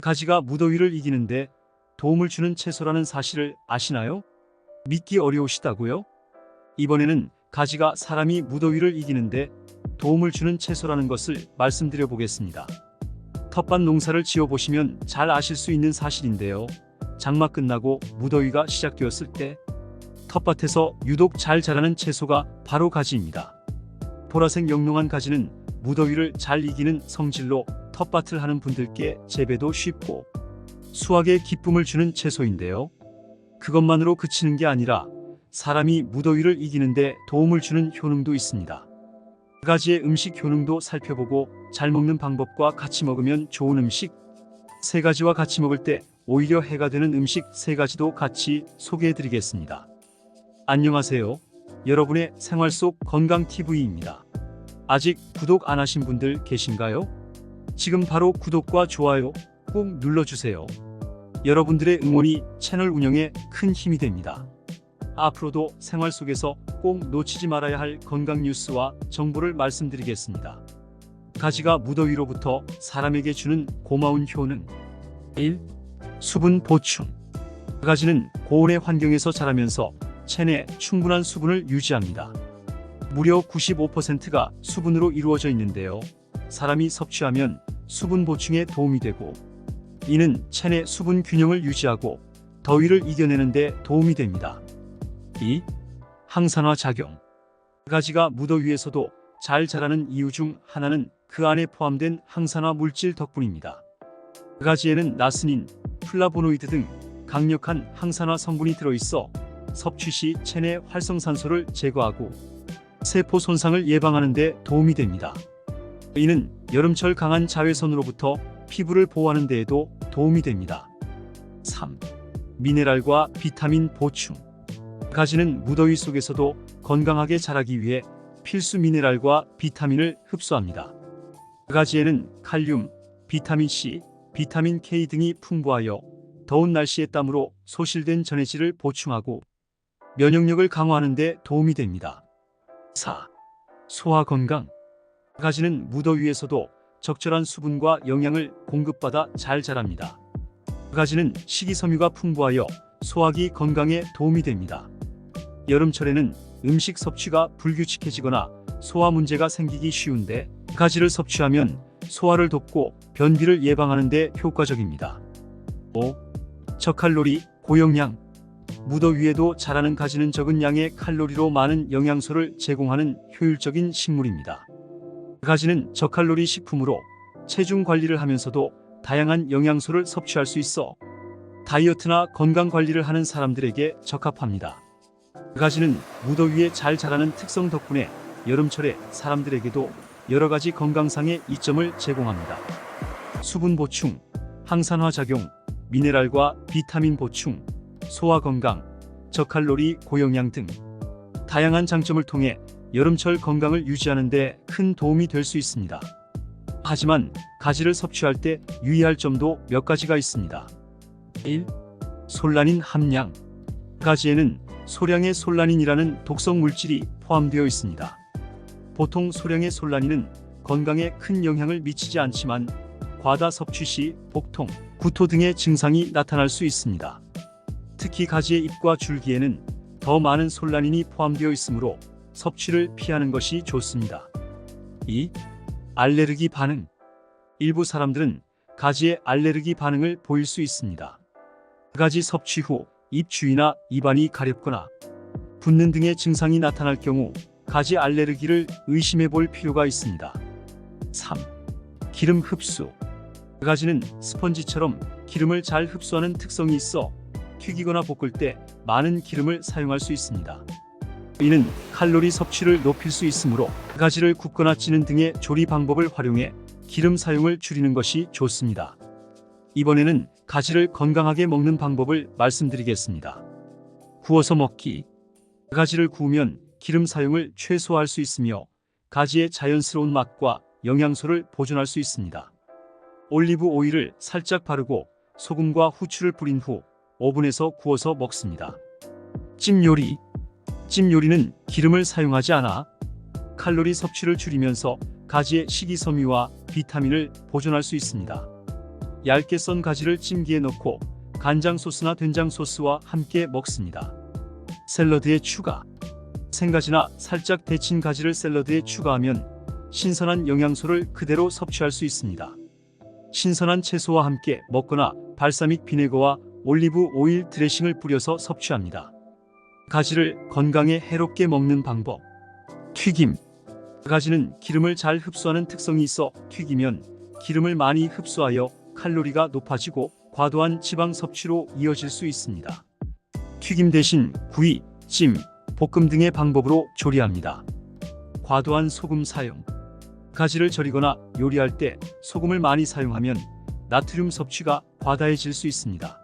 가지가 무더위를 이기는데 도움을 주는 채소라는 사실을 아시나요? 믿기 어려우시다고요? 이번에는 가지가 사람이 무더위를 이기는데 도움을 주는 채소라는 것을 말씀드려 보겠습니다. 텃밭 농사를 지어보시면 잘 아실 수 있는 사실인데요. 장마 끝나고 무더위가 시작되었을 때 텃밭에서 유독 잘 자라는 채소가 바로 가지입니다. 보라색 영롱한 가지는 무더위를 잘 이기는 성질로 텃밭을 하는 분들께 재배도 쉽고 수확에 기쁨을 주는 채소인데요. 그것만으로 그치는 게 아니라 사람이 무더위를 이기는데 도움을 주는 효능도 있습니다. 가지의 음식 효능도 살펴보고 잘 먹는 방법과 같이 먹으면 좋은 음식 3가지와 같이 먹을 때 오히려 해가 되는 음식 3가지도 같이 소개해 드리겠습니다. 안녕하세요. 여러분의 생활 속 건강TV입니다. 아직 구독 안 하신 분들 계신가요? 지금 바로 구독과 좋아요 꼭 눌러주세요. 여러분들의 응원이 채널 운영에 큰 힘이 됩니다. 앞으로도 생활 속에서 꼭 놓치지 말아야 할 건강 뉴스와 정보를 말씀드리겠습니다. 가지가 무더위로부터 사람에게 주는 고마운 효능 1. 수분 보충. 가지는 고온의 환경에서 자라면서 체내 충분한 수분을 유지합니다. 무려 95%가 수분으로 이루어져 있는데요. 사람이 섭취하면 수분 보충에 도움이 되고 이는 체내 수분 균형을 유지하고 더위를 이겨내는 데 도움이 됩니다. 2. 항산화 작용. 가지가 무더위에서도 잘 자라는 이유 중 하나는 그 안에 포함된 항산화 물질 덕분입니다. 가지에는 나스닌, 플라보노이드 등 강력한 항산화 성분이 들어있어 섭취 시 체내 활성산소를 제거하고 세포 손상을 예방하는 데 도움이 됩니다. 이는 여름철 강한 자외선으로부터 피부를 보호하는 데에도 도움이 됩니다. 3. 미네랄과 비타민 보충. 가지는 무더위 속에서도 건강하게 자라기 위해 필수 미네랄과 비타민을 흡수합니다. 가지에는 칼륨, 비타민 C, 비타민 K 등이 풍부하여 더운 날씨의 땀으로 소실된 전해질을 보충하고 면역력을 강화하는 데 도움이 됩니다. 4. 소화 건강. 가지는 무더위에서도 적절한 수분과 영양을 공급받아 잘 자랍니다. 가지는 식이섬유가 풍부하여 소화기 건강에 도움이 됩니다. 여름철에는 음식 섭취가 불규칙해지거나 소화 문제가 생기기 쉬운데 가지를 섭취하면 소화를 돕고 변비를 예방하는 데 효과적입니다. 5. 저칼로리, 고영양. 무더위에도 자라는 가지는 적은 양의 칼로리로 많은 영양소를 제공하는 효율적인 식물입니다. 가지는 저칼로리 식품으로 체중 관리를 하면서도 다양한 영양소를 섭취할 수 있어 다이어트나 건강 관리를 하는 사람들에게 적합합니다. 가지는 무더위에 잘 자라는 특성 덕분에 여름철에 사람들에게도 여러가지 건강상의 이점을 제공합니다. 수분 보충, 항산화 작용, 미네랄과 비타민 보충, 소화 건강, 저칼로리 고영양 등 다양한 장점을 통해 여름철 건강을 유지하는 데 큰 도움이 될 수 있습니다. 하지만 가지를 섭취할 때 유의할 점도 몇 가지가 있습니다. 1. 솔라닌 함량. 가지에는 소량의 솔라닌이라는 독성 물질이 포함되어 있습니다. 보통 소량의 솔라닌은 건강에 큰 영향을 미치지 않지만 과다 섭취 시 복통, 구토 등의 증상이 나타날 수 있습니다. 특히 가지의 잎과 줄기에는 더 많은 솔라닌이 포함되어 있으므로 섭취를 피하는 것이 좋습니다. 2. 알레르기 반응. 일부 사람들은 가지에 알레르기 반응을 보일 수 있습니다. 가지 섭취 후 입 주위나 입안이 가렵거나 붓는 등의 증상이 나타날 경우 가지 알레르기를 의심해 볼 필요가 있습니다. 3. 기름 흡수. 가지는 스펀지처럼 기름을 잘 흡수하는 특성이 있어 튀기거나 볶을 때 많은 기름을 사용할 수 있습니다. 이는 칼로리 섭취를 높일 수 있으므로 가지를 굽거나 찌는 등의 조리 방법을 활용해 기름 사용을 줄이는 것이 좋습니다. 이번에는 가지를 건강하게 먹는 방법을 말씀드리겠습니다. 구워서 먹기. 가지를 구우면 기름 사용을 최소화할 수 있으며 가지의 자연스러운 맛과 영양소를 보존할 수 있습니다. 올리브 오일을 살짝 바르고 소금과 후추를 뿌린 후 오븐에서 구워서 먹습니다. 찜 요리. 찜 요리는 기름을 사용하지 않아 칼로리 섭취를 줄이면서 가지의 식이섬유와 비타민을 보존할 수 있습니다. 얇게 썬 가지를 찜기에 넣고 간장 소스나 된장 소스와 함께 먹습니다. 샐러드에 추가. 생가지나 살짝 데친 가지를 샐러드에 추가하면 신선한 영양소를 그대로 섭취할 수 있습니다. 신선한 채소와 함께 먹거나 발사믹 비네거와 올리브 오일 드레싱을 뿌려서 섭취합니다. 가지를 건강에 해롭게 먹는 방법. 튀김. 가지는 기름을 잘 흡수하는 특성이 있어 튀기면 기름을 많이 흡수하여 칼로리가 높아지고 과도한 지방 섭취로 이어질 수 있습니다. 튀김 대신 구이, 찜, 볶음 등의 방법으로 조리합니다. 과도한 소금 사용. 가지를 절이거나 요리할 때 소금을 많이 사용하면 나트륨 섭취가 과다해질 수 있습니다.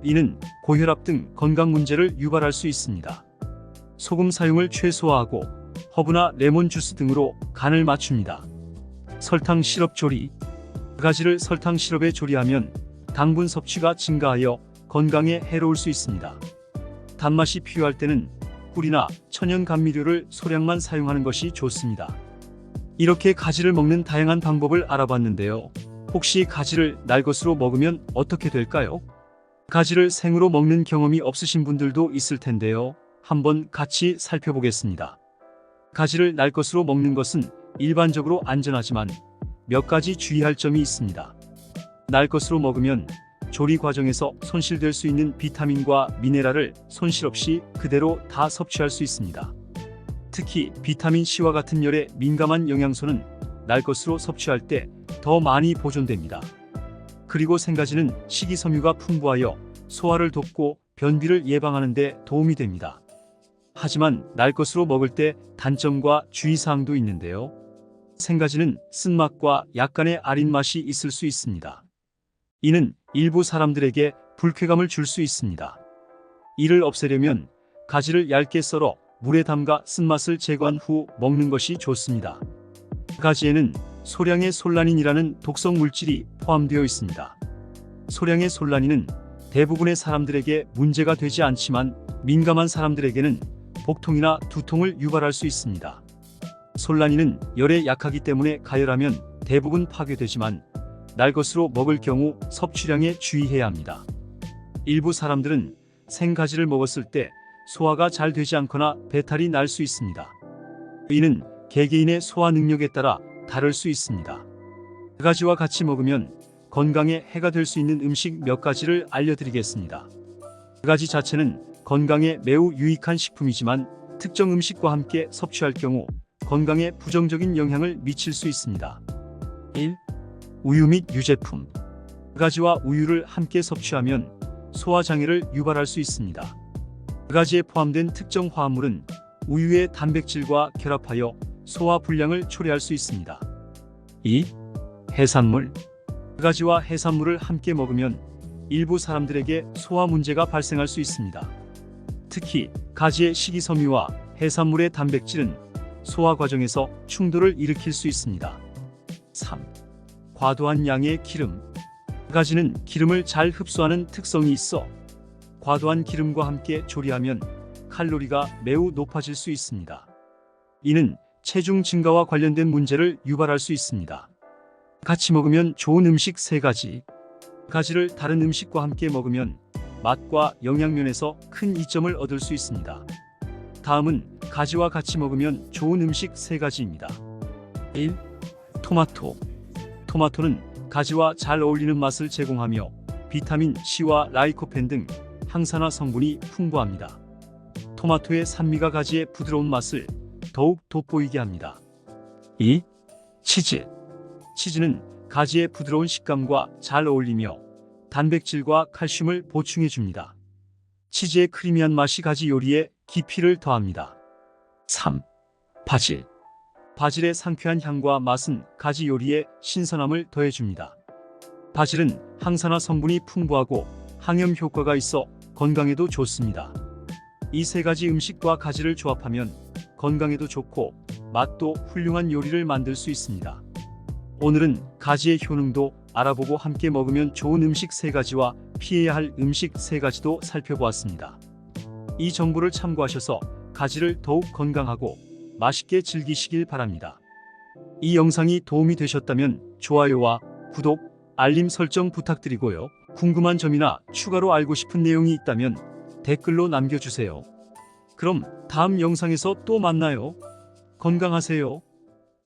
이는 고혈압 등 건강 문제를 유발할 수 있습니다. 소금 사용을 최소화하고 허브나 레몬 주스 등으로 간을 맞춥니다. 설탕 시럽 조리. 가지를 설탕 시럽에 조리하면 당분 섭취가 증가하여 건강에 해로울 수 있습니다. 단맛이 필요할 때는 꿀이나 천연 감미료를 소량만 사용하는 것이 좋습니다. 이렇게 가지를 먹는 다양한 방법을 알아봤는데요. 혹시 가지를 날 것으로 먹으면 어떻게 될까요? 가지를 생으로 먹는 경험이 없으신 분들도 있을 텐데요. 한번 같이 살펴보겠습니다. 가지를 날 것으로 먹는 것은 일반적으로 안전하지만 몇 가지 주의할 점이 있습니다. 날 것으로 먹으면 조리 과정에서 손실될 수 있는 비타민과 미네랄을 손실 없이 그대로 다 섭취할 수 있습니다. 특히 비타민 C와 같은 열에 민감한 영양소는 날 것으로 섭취할 때 더 많이 보존됩니다. 그리고 생가지는 식이섬유가 풍부하여 소화를 돕고 변비를 예방하는 데 도움이 됩니다. 하지만 날 것으로 먹을 때 단점과 주의사항도 있는데요. 생가지는 쓴맛과 약간의 아린 맛이 있을 수 있습니다. 이는 일부 사람들에게 불쾌감을 줄 수 있습니다. 이를 없애려면 가지를 얇게 썰어 물에 담가 쓴맛을 제거한 후 먹는 것이 좋습니다. 가지에는 소량의 솔라닌이라는 독성 물질이 포함되어 있습니다. 소량의 솔라닌은 대부분의 사람들에게 문제가 되지 않지만 민감한 사람들에게는 복통이나 두통을 유발할 수 있습니다. 솔라닌은 열에 약하기 때문에 가열하면 대부분 파괴되지만 날 것으로 먹을 경우 섭취량에 주의해야 합니다. 일부 사람들은 생가지를 먹었을 때 소화가 잘 되지 않거나 배탈이 날 수 있습니다. 이는 개개인의 소화 능력에 따라 다를 수 있습니다. 가지와 같이 먹으면 건강에 해가 될 수 있는 음식 몇 가지를 알려드리겠습니다. 가지 자체는 건강에 매우 유익한 식품이지만 특정 음식과 함께 섭취할 경우 건강에 부정적인 영향을 미칠 수 있습니다. 1. 우유 및 유제품. 가지와 우유를 함께 섭취하면 소화장애를 유발할 수 있습니다. 가지에 포함된 특정 화합물은 우유의 단백질과 결합하여 소화 불량을 초래할 수 있습니다. 2. 해산물. 가지와 해산물을 함께 먹으면 일부 사람들에게 소화 문제가 발생할 수 있습니다. 특히 가지의 식이섬유와 해산물의 단백질은 소화 과정에서 충돌을 일으킬 수 있습니다. 3. 과도한 양의 기름. 가지는 기름을 잘 흡수하는 특성이 있어 과도한 기름과 함께 조리하면 칼로리가 매우 높아질 수 있습니다. 이는 체중 증가와 관련된 문제를 유발할 수 있습니다. 같이 먹으면 좋은 음식 3가지. 가지를 다른 음식과 함께 먹으면 맛과 영양면에서 큰 이점을 얻을 수 있습니다. 다음은 가지와 같이 먹으면 좋은 음식 3가지입니다. 1. 토마토. 토마토는 가지와 잘 어울리는 맛을 제공하며 비타민 C와 라이코펜 등 항산화 성분이 풍부합니다. 토마토의 산미가 가지의 부드러운 맛을 더욱 돋보이게 합니다. 2. 치즈. 치즈는 가지의 부드러운 식감과 잘 어울리며 단백질과 칼슘을 보충해 줍니다. 치즈의 크리미한 맛이 가지 요리에 깊이를 더합니다. 3. 바질. 바질의 상쾌한 향과 맛은 가지 요리에 신선함을 더해줍니다. 바질은 항산화 성분이 풍부하고 항염 효과가 있어 건강에도 좋습니다. 이 3가지 음식과 가지를 조합하면 건강에도 좋고 맛도 훌륭한 요리를 만들 수 있습니다. 오늘은 가지의 효능도 알아보고 함께 먹으면 좋은 음식 3가지와 피해야 할 음식 3가지도 살펴보았습니다. 이 정보를 참고하셔서 가지를 더욱 건강하고 맛있게 즐기시길 바랍니다. 이 영상이 도움이 되셨다면 좋아요와 구독, 알림 설정 부탁드리고요. 궁금한 점이나 추가로 알고 싶은 내용이 있다면 댓글로 남겨주세요. 그럼 다음 영상에서 또 만나요. 건강하세요.